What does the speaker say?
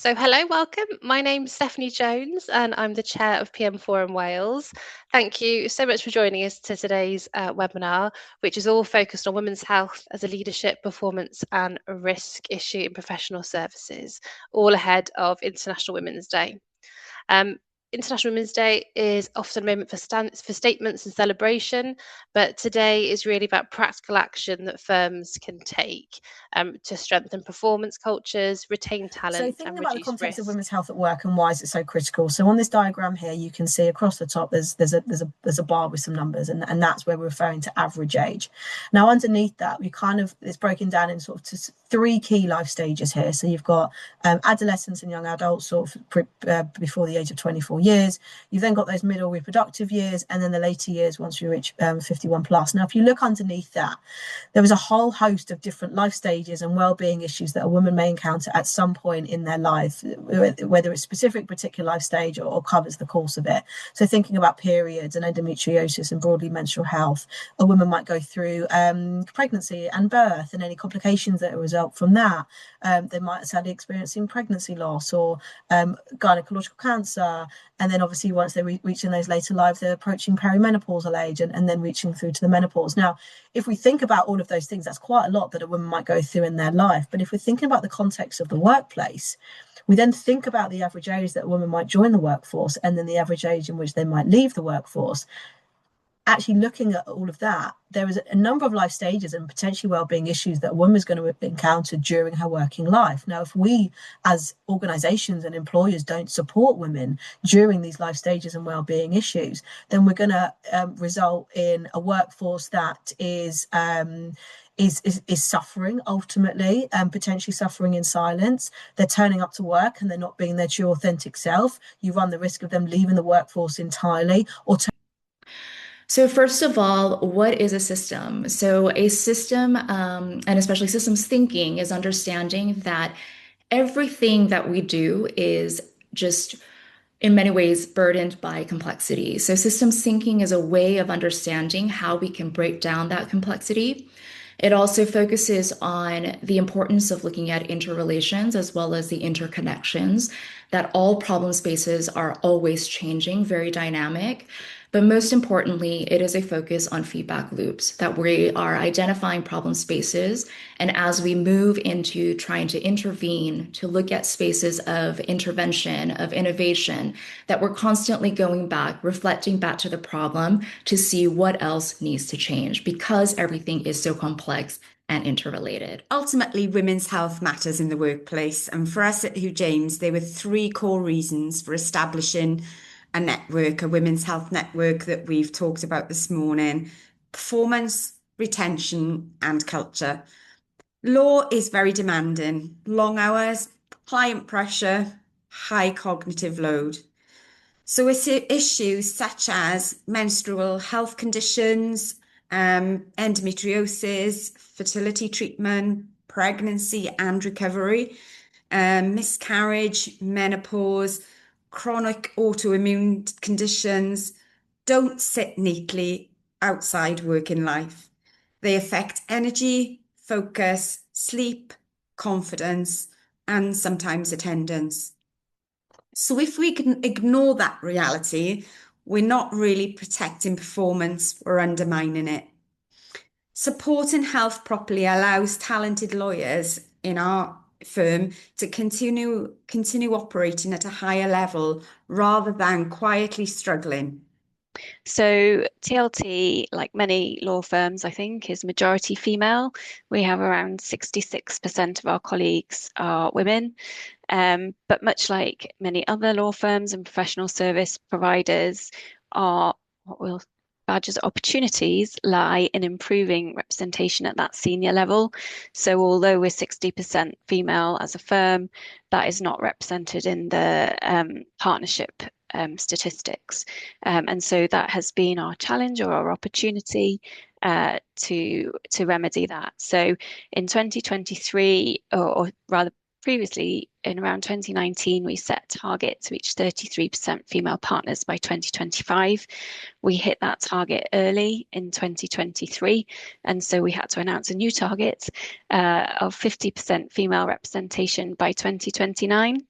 So hello, welcome. My name's Stephanie Jones and I'm the chair of PM Forum Wales. Thank you so much for joining us to today's webinar, which is all focused on women's health as a leadership, performance and risk issue in professional services, all ahead of International Women's Day. International Women's Day is often a moment for statements and celebration, but today is really about practical action that firms can take to strengthen performance cultures, retain So talent, thinking and about the reduce context of risk. women's health at work and why is it so critical? So on this diagram here, you can see across the top there's a bar with some numbers, and that's where we're referring to average age. Now underneath that, it's broken down in sort of to three key life stages here. So you've got adolescents and young adults sort of before the age of 24 years. You've then got those middle reproductive years, and then the later years once you reach 51 plus. Now, if you look underneath that, there is a whole host of different life stages and well-being issues that a woman may encounter at some point in their life, whether it's specific particular life stage or covers the course of it. So thinking about periods and endometriosis and broadly menstrual health, a woman might go through pregnancy and birth and any complications that result from that. They might sadly experiencing pregnancy loss or gynecological cancer. And then obviously once they're reaching those later lives, they're approaching perimenopausal age and then reaching through to the menopause. Now, if we think about all of those things, that's quite a lot that a woman might go through in their life. But if we're thinking about the context of the workplace, we then think about the average age that a woman might join the workforce and then the average age in which they might leave the workforce. Actually looking at all of that, there is a number of life stages and potentially well-being issues that a woman is going to encounter during her working life. Now, if we as organizations and employers don't support women during these life stages and well-being issues, then we're going to result in a workforce that is suffering ultimately, and potentially suffering in silence. They're turning up to work and they're not being their true authentic self. You run the risk of them leaving the workforce entirely or So first of all, what is a system? So a system, and especially systems thinking, is understanding that everything that we do is just in many ways burdened by complexity. So systems thinking is a way of understanding how we can break down that complexity. It also focuses on the importance of looking at interrelations as well as the interconnections, that all problem spaces are always changing, very dynamic. But most importantly, it is a focus on feedback loops, that we are identifying problem spaces. And as we move into trying to intervene, to look at spaces of intervention, of innovation, that we're constantly going back, reflecting back to the problem to see what else needs to change because everything is so complex and interrelated. Ultimately, women's health matters in the workplace. And for us at Hugh James, there were three core reasons for establishing a network, a women's health network that we've talked about this morning: performance, retention, and culture. Law is very demanding, long hours, client pressure, high cognitive load. So it's issues such as menstrual health conditions, endometriosis, fertility treatment, pregnancy and recovery, miscarriage, menopause, chronic autoimmune conditions don't sit neatly outside working life. They affect energy, focus, sleep, confidence, and sometimes attendance. So if we can ignore that reality, we're not really protecting performance, we're undermining it. Supporting health properly allows talented lawyers in our firm to continue operating at a higher level rather than quietly struggling. So TLT, like many law firms, I think, is majority female. We have around 66% of our colleagues are women. But much like many other law firms and professional service providers, our badges opportunities lie in improving representation at that senior level. So although we're 60% female as a firm, that is not represented in the partnership statistics. And so that has been our challenge or our opportunity to remedy that. So in 2023, or rather previously in around 2019, we set a target to reach 33% female partners by 2025. We hit that target early in 2023. And so we had to announce a new target of 50% female representation by 2029.